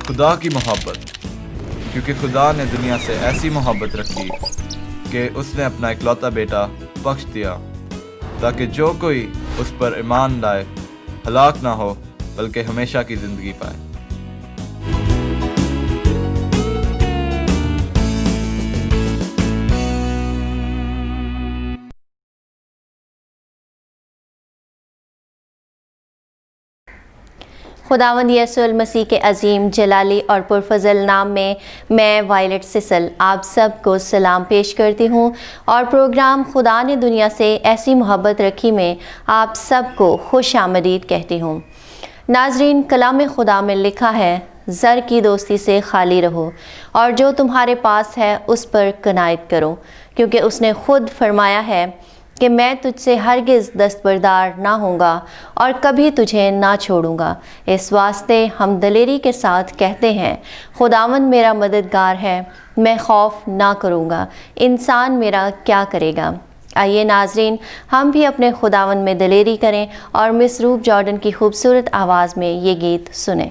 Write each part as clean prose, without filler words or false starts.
خدا کی محبت، کیونکہ خدا نے دنیا سے ایسی محبت رکھی کہ اس نے اپنا اکلوتا بیٹا بخش دیا، تاکہ جو کوئی اس پر ایمان لائے ہلاک نہ ہو بلکہ ہمیشہ کی زندگی پائے۔ خداوند یسوع المسیح کے عظیم جلالی اور پرفضل نام میں وائلٹ سسل آپ سب کو سلام پیش کرتی ہوں اور پروگرام خدا نے دنیا سے ایسی محبت رکھی میں آپ سب کو خوش آمدید کہتی ہوں۔ ناظرین، کلام خدا میں لکھا ہے، زر کی دوستی سے خالی رہو اور جو تمہارے پاس ہے اس پر قناعت کرو، کیونکہ اس نے خود فرمایا ہے کہ میں تجھ سے ہرگز دستبردار نہ ہوں گا اور کبھی تجھے نہ چھوڑوں گا۔ اس واسطے ہم دلیری کے ساتھ کہتے ہیں، خداوند میرا مددگار ہے، میں خوف نہ کروں گا، انسان میرا کیا کرے گا۔ آئیے ناظرین، ہم بھی اپنے خداوند میں دلیری کریں اور مس روپ جارڈن کی خوبصورت آواز میں یہ گیت سنیں۔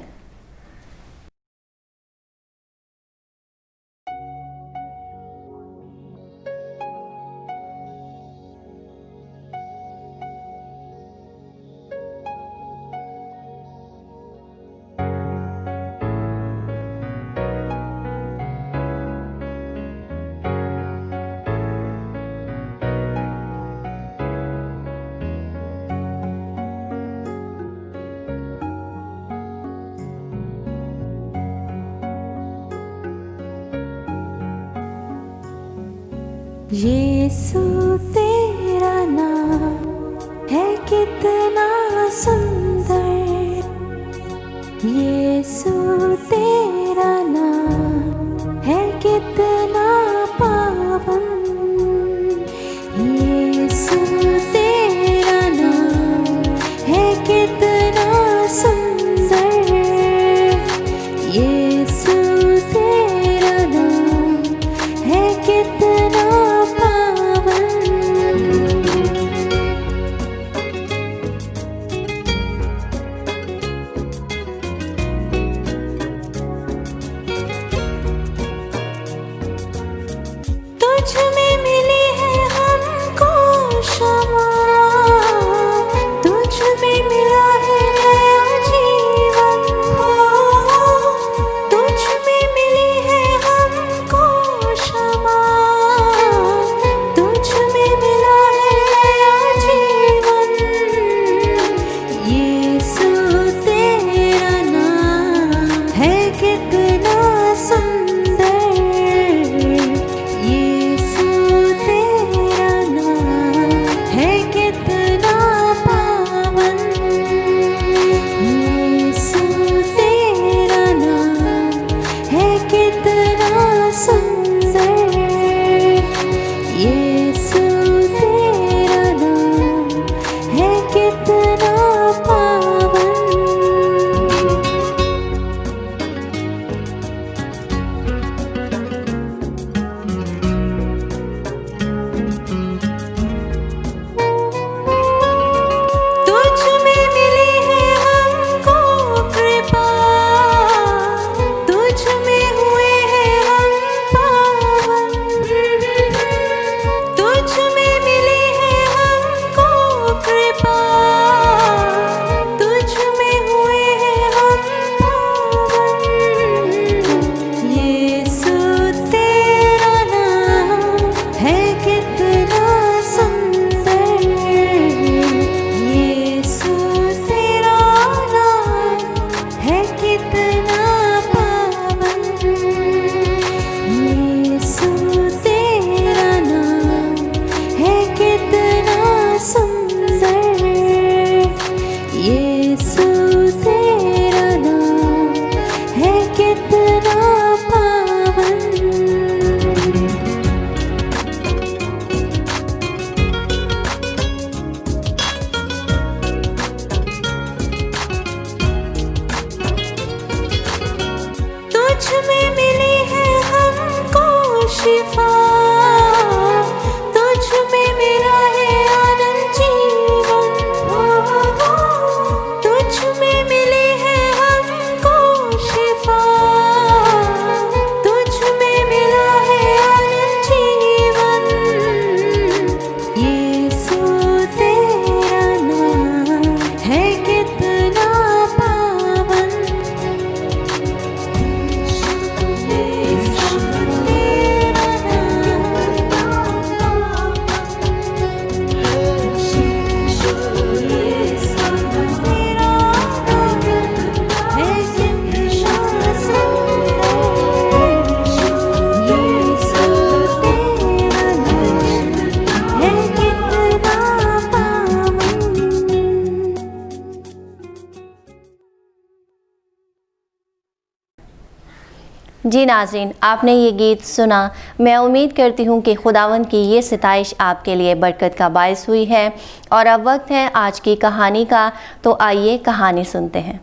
یسوع تیرا نام ہے کتنا سندر، یسوع تیرا نام ہے کتنا پاون، یسوع تیرا نام ہے کتنا سندر، یسوع تیرا نام ہے کتنا get جی ناظرین، آپ نے یہ گیت سنا۔ میں امید کرتی ہوں کہ خداوند کی یہ ستائش آپ کے لیے برکت کا باعث ہوئی ہے، اور اب وقت ہے آج کی کہانی کا، تو آئیے کہانی سنتے ہیں۔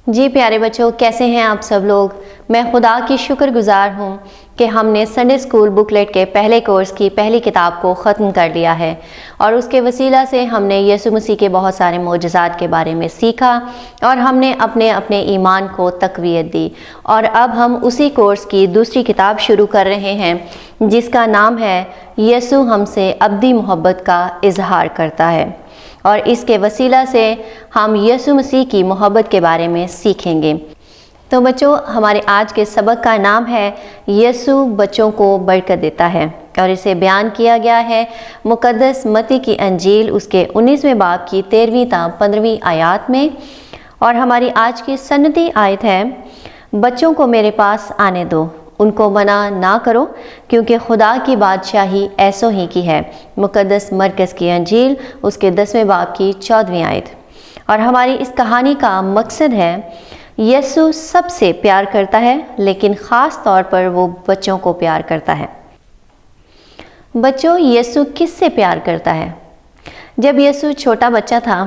جی پیارے بچوں، کیسے ہیں آپ سب لوگ؟ میں خدا کی شکر گزار ہوں کہ ہم نے سنڈے اسکول بکلیٹ کے پہلے کورس کی پہلی کتاب کو ختم کر لیا ہے، اور اس کے وسیلہ سے ہم نے یسوع مسیح کے بہت سارے معجزات کے بارے میں سیکھا، اور ہم نے اپنے ایمان کو تقویت دی۔ اور اب ہم اسی کورس کی دوسری کتاب شروع کر رہے ہیں، جس کا نام ہے یسوع ہم سے ابدی محبت کا اظہار کرتا ہے، اور اس کے وسیلہ سے ہم یسوع مسیح کی محبت کے بارے میں سیکھیں گے۔ تو بچوں، ہمارے آج کے سبق کا نام ہے یسوع بچوں کو برکت دیتا ہے، اور اسے بیان کیا گیا ہے مقدس متی کی انجیل اس کے 19ویں باب کی 13ویں تا 15ویں آیات میں۔ اور ہماری آج کی سنتی آیت ہے، بچوں کو میرے پاس آنے دو، ان کو منع نہ کرو، کیونکہ خدا کی بادشاہی ایسوں ہی کی ہے۔ مقدس مرکز کی انجیل اس کے 10ویں باب کی 14ویں آیت۔ اور ہماری اس کہانی کا مقصد ہے، یسوع سب سے پیار کرتا ہے، لیکن خاص طور پر وہ بچوں کو پیار کرتا ہے۔ بچوں، یسوع کس سے پیار کرتا ہے؟ جب یسوع چھوٹا بچہ تھا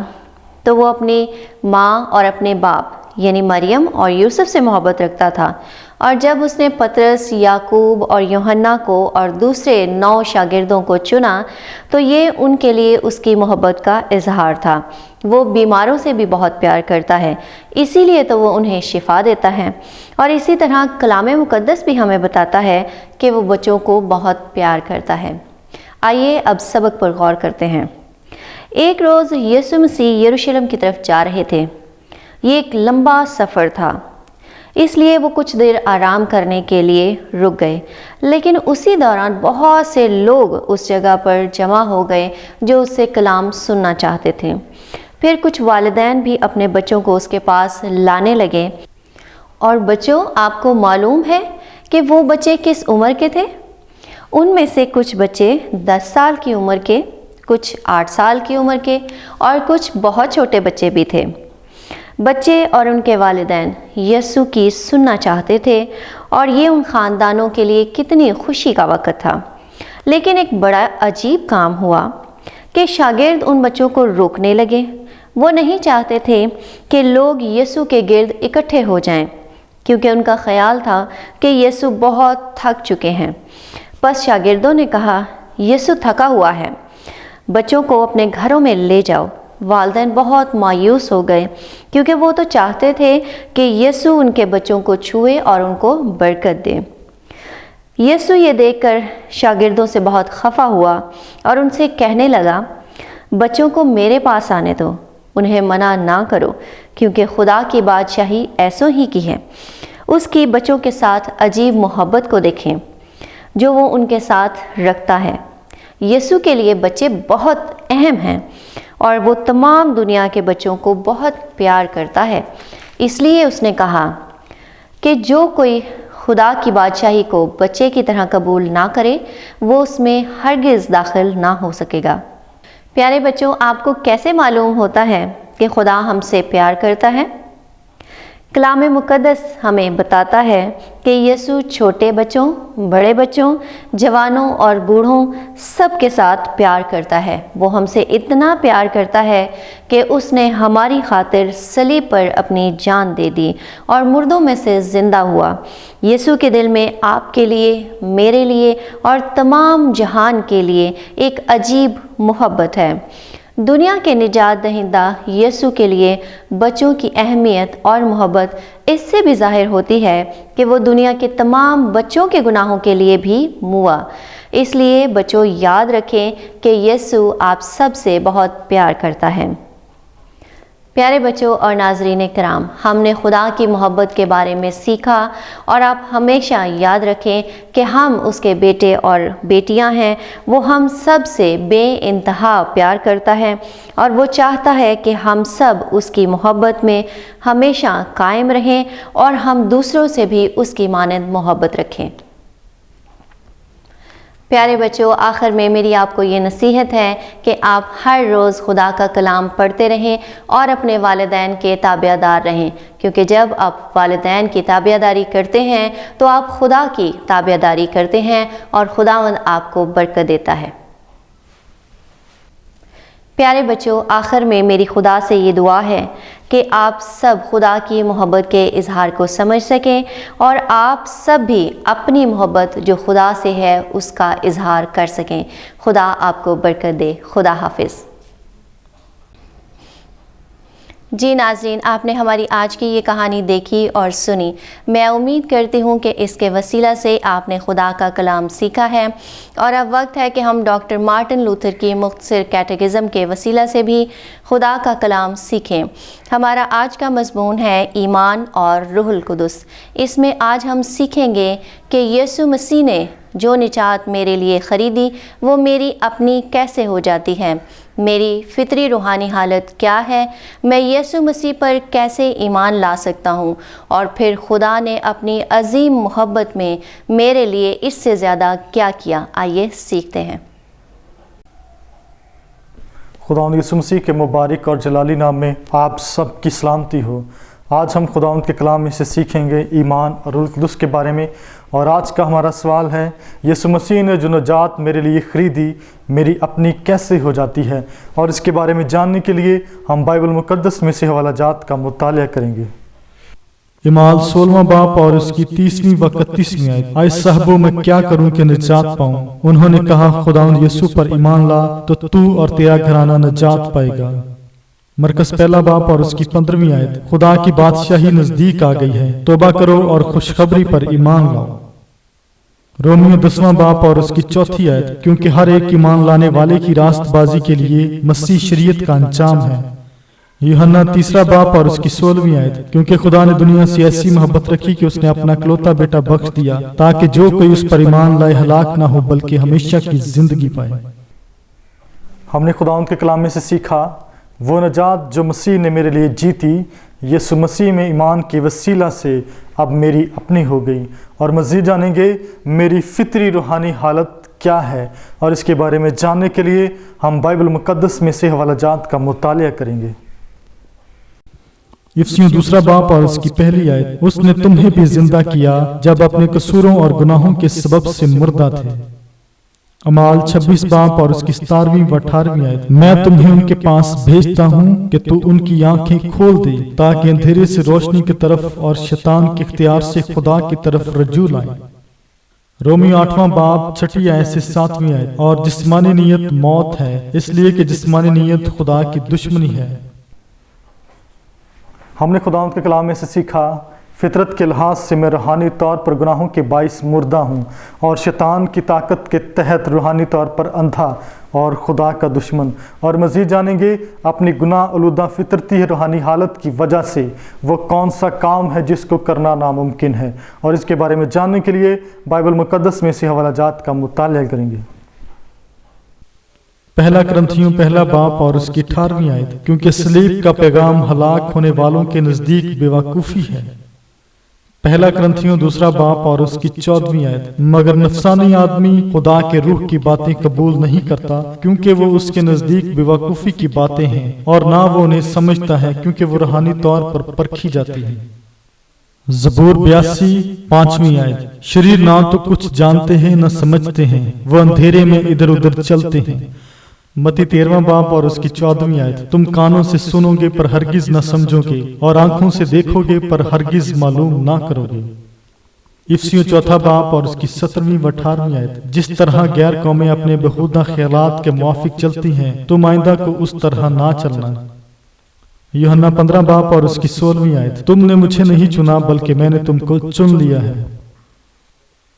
تو وہ اپنی ماں اور اپنے باپ یعنی مریم اور یوسف سے محبت رکھتا تھا، اور جب اس نے پطرس، یعقوب اور یوحنا کو اور دوسرے 9 شاگردوں کو چنا تو یہ ان کے لیے اس کی محبت کا اظہار تھا۔ وہ بیماروں سے بھی بہت پیار کرتا ہے، اسی لیے تو وہ انہیں شفا دیتا ہے، اور اسی طرح کلام مقدس بھی ہمیں بتاتا ہے کہ وہ بچوں کو بہت پیار کرتا ہے۔ آئیے اب سبق پر غور کرتے ہیں۔ ایک روز یسوع مسیح یروشلم کی طرف جا رہے تھے۔ یہ ایک لمبا سفر تھا، اس لیے وہ کچھ دیر آرام کرنے کے لیے رک گئے، لیکن اسی دوران بہت سے لوگ اس جگہ پر جمع ہو گئے جو اس سے کلام سننا چاہتے تھے۔ پھر کچھ والدین بھی اپنے بچوں کو اس کے پاس لانے لگے۔ اور بچوں، آپ کو معلوم ہے کہ وہ بچے کس عمر کے تھے؟ ان میں سے کچھ بچے 10 سال کی عمر کے، کچھ 8 سال کی عمر کے، اور کچھ بہت چھوٹے بچے بھی تھے۔ بچے اور ان کے والدین یسوع کی سننا چاہتے تھے، اور یہ ان خاندانوں کے لیے کتنی خوشی کا وقت تھا۔ لیکن ایک بڑا عجیب کام ہوا کہ شاگرد ان بچوں کو روکنے لگے۔ وہ نہیں چاہتے تھے کہ لوگ یسوع کے گرد اکٹھے ہو جائیں، کیونکہ ان کا خیال تھا کہ یسوع بہت تھک چکے ہیں۔ بس شاگردوں نے کہا، یسوع تھکا ہوا ہے، بچوں کو اپنے گھروں میں لے جاؤ۔ والدین بہت مایوس ہو گئے، کیونکہ وہ تو چاہتے تھے کہ یسوع ان کے بچوں کو چھوئے اور ان کو برکت دے۔ یسوع یہ دیکھ کر شاگردوں سے بہت خفا ہوا اور ان سے کہنے لگا، بچوں کو میرے پاس آنے دو، انہیں منع نہ کرو، کیونکہ خدا کی بادشاہی ایسوں ہی کی ہے۔ اس کی بچوں کے ساتھ عجیب محبت کو دیکھیں جو وہ ان کے ساتھ رکھتا ہے۔ یسوع کے لیے بچے بہت اہم ہیں، اور وہ تمام دنیا کے بچوں کو بہت پیار کرتا ہے۔ اس لیے اس نے کہا کہ جو کوئی خدا کی بادشاہی کو بچے کی طرح قبول نہ کرے، وہ اس میں ہرگز داخل نہ ہو سکے گا۔ پیارے بچوں، آپ کو کیسے معلوم ہوتا ہے کہ خدا ہم سے پیار کرتا ہے؟ کلام مقدس ہمیں بتاتا ہے کہ یسوع چھوٹے بچوں، بڑے بچوں، جوانوں اور بوڑھوں سب کے ساتھ پیار کرتا ہے۔ وہ ہم سے اتنا پیار کرتا ہے کہ اس نے ہماری خاطر صلیب پر اپنی جان دے دی اور مردوں میں سے زندہ ہوا۔ یسوع کے دل میں آپ کے لیے، میرے لیے اور تمام جہان کے لیے ایک عجیب محبت ہے۔ دنیا کے نجات دہندہ یسوع کے لیے بچوں کی اہمیت اور محبت اس سے بھی ظاہر ہوتی ہے کہ وہ دنیا کے تمام بچوں کے گناہوں کے لیے بھی موا۔ اس لیے بچوں، یاد رکھیں کہ یسوع آپ سب سے بہت پیار کرتا ہے۔ پیارے بچوں اور ناظرین کرام، ہم نے خدا کی محبت کے بارے میں سیکھا، اور آپ ہمیشہ یاد رکھیں کہ ہم اس کے بیٹے اور بیٹیاں ہیں۔ وہ ہم سب سے بے انتہا پیار کرتا ہے، اور وہ چاہتا ہے کہ ہم سب اس کی محبت میں ہمیشہ قائم رہیں اور ہم دوسروں سے بھی اس کی مانند محبت رکھیں۔ پیارے بچوں، آخر میں میری آپ کو یہ نصیحت ہے کہ آپ ہر روز خدا کا کلام پڑھتے رہیں اور اپنے والدین کے تابع دار رہیں، کیونکہ جب آپ والدین کی تابع داری کرتے ہیں تو آپ خدا کی تابع داری کرتے ہیں اور خداوند آپ کو برکت دیتا ہے۔ پیارے بچوں، آخر میں میری خدا سے یہ دعا ہے کہ آپ سب خدا کی محبت کے اظہار کو سمجھ سکیں اور آپ سب بھی اپنی محبت جو خدا سے ہے اس کا اظہار کر سکیں۔ خدا آپ کو برکت دے۔ خدا حافظ۔ جی ناظرین، آپ نے ہماری آج کی یہ کہانی دیکھی اور سنی۔ میں امید کرتی ہوں کہ اس کے وسیلہ سے آپ نے خدا کا کلام سیکھا ہے، اور اب وقت ہے کہ ہم ڈاکٹر مارٹن لوتھر کی مختصر کیٹیکزم کے وسیلہ سے بھی خدا کا کلام سیکھیں۔ ہمارا آج کا مضمون ہے ایمان اور روح القدس۔ اس میں آج ہم سیکھیں گے کہ یسوع مسیح نے جو نجات میرے لیے خریدی وہ میری اپنی کیسے ہو جاتی ہے، میری فطری روحانی حالت کیا ہے، میں یسوع مسیح پر کیسے ایمان لا سکتا ہوں، اور پھر خدا نے اپنی عظیم محبت میں میرے لیے اس سے زیادہ کیا کیا۔ آئیے سیکھتے ہیں۔ خداوند یسوع مسیح کے مبارک اور جلالی نام میں آپ سب کی سلامتی ہو۔ آج ہم خداوند کے کلام میں سے سیکھیں گے ایمان اور روح القدس کے بارے میں، اور آج کا ہمارا سوال ہے، یسوع مسیح نے جو نجات میرے لیے خریدی میری اپنی کیسے ہو جاتی ہے؟ اور اس کے بارے میں جاننے کے لیے ہم بائبل مقدس میں سے حوالہ جات کا مطالعہ کریں گے۔ اعمال 16واں باب اور اس کی 30ویں و 31ویں آیت۔ آئے صاحبوں، میں کیا کروں کہ نجات پاؤں؟ انہوں نے کہا، خداوند یسوع پر ایمان لا تو اور تیرا گھرانہ نجات پائے گا۔ مرکز پہلا باب اور اس کی 15ویں آیت۔ خدا کی بادشاہی نزدیک آ گئی ہے، توبہ کرو اور خوشخبری پر ایمان لاؤ۔ رومیو 10واں باب اور اس کی 4تھی آیت۔ کیونکہ ہر ایک ایمان لانے والے کی راست بازی کے لیے مسیح شریعت کا انجام ہے۔ یوحنا 3 باب اور اس کی 16ویں آیت۔ کیونکہ خدا نے دنیا سے ایسی محبت رکھی کہ اس نے اپنا اکلوتا بیٹا بخش دیا، تاکہ جو کوئی اس پر ایمان لائے ہلاک نہ ہو بلکہ ہمیشہ کی زندگی پائے۔ ہم نے خداوند کے کلام میں سے سیکھا، وہ نجات جو مسیح نے میرے لیے جیتی یسوع مسیح میں ایمان کے وسیلہ سے اب میری اپنی ہو گئی، اور مزید جانیں گے میری فطری روحانی حالت کیا ہے، اور اس کے بارے میں جاننے کے لیے ہم بائبل مقدس میں سے حوالہ جات کا مطالعہ کریں گے۔ افسیوں 2 باب اور اس کی پہلی آیت۔ اس نے تمہیں بھی زندہ کیا جب اپنے قصوروں اور گناہوں کے سبب سے مردہ تھے۔ اعمال 26 باب اور اس کی 17ویں و 18ویں آیت۔ میں تمہیں ان کے پاس بھیجتا ہوں کہ تو ان کی آنکھیں کھول دے، تاکہ اندھیرے سے روشنی کی طرف اور شیطان کے اختیار سے خدا کی طرف رجوع لائیں۔ رومیو 8واں باب 6 آیت سے 7ویں آیت۔ اور جسمانی نیت موت ہے، اس لیے کہ جسمانی نیت خدا کی دشمنی ہے۔ ہم نے خداوند کے کلام میں سے سیکھا، فطرت کے لحاظ سے میں روحانی طور پر گناہوں کے باعث مردہ ہوں، اور شیطان کی طاقت کے تحت روحانی طور پر اندھا اور خدا کا دشمن۔ اور مزید جانیں گے اپنی گناہ آلودہ فطرتی روحانی حالت کی وجہ سے وہ کون سا کام ہے جس کو کرنا ناممکن ہے، اور اس کے بارے میں جاننے کے لیے بائبل مقدس میں سے حوالہ جات کا مطالعہ کریں گے۔ پہلا کرنتھیوں 1 باب اور اس کی 18ویں آیت۔ کیونکہ صلیب کا پیغام ہلاک ہونے والوں کے نزدیک بے وقوفی ہے۔ پہلا کرنتھیوں 2 باب اور اس کی 14ویں آیت۔ مگر نفسانی آدمی خدا کے روح کی باتیں قبول نہیں کرتا، کیونکہ وہ اس کے نزدیک بے وقوفی کی باتیں ہیں، اور نہ وہ انہیں سمجھتا ہے کیونکہ وہ روحانی طور پر پرکھی جاتی ہیں۔ زبور 82 5ویں آیت۔ شریر نہ تو کچھ جانتے ہیں نہ سمجھتے ہیں، وہ اندھیرے میں ادھر ادھر چلتے ہیں۔ متی 13واں باب اور اس کی 14ویں آیت۔ تم کانوں سے سنو گے پر ہرگز نہ سمجھو گے، اور آنکھوں سے دیکھو گے پر ہرگز معلوم نہ کرو گے۔ افسیوں 4 باب اور اس کی 17ویں و 18ویں آیت۔ جس طرح غیر قومیں اپنے بہودہ خیالات کے موافق چلتی ہیں، تم آئندہ کو اس طرح نہ چلنا۔ یوحنا 15 باب اور اس کی 16ویں آیت۔ تم نے مجھے نہیں چنا بلکہ میں نے تم کو چن لیا ہے۔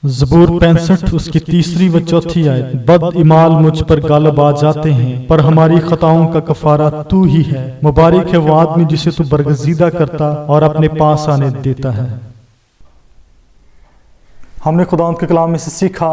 زبور 65 اس کی 3 و 4 آیت۔ بد ایمال مجھ پر غالب آ جاتے ہیں، پر ہماری خطاؤں کا کفارہ تو ہی ہے۔ مبارک ہے وہ آدمی جسے تو برگزیدہ کرتا اور اپنے پاس آنے دیتا ہے۔ ہم نے خداوند کے کلام میں سے سیکھا،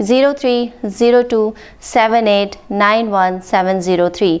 0302789173।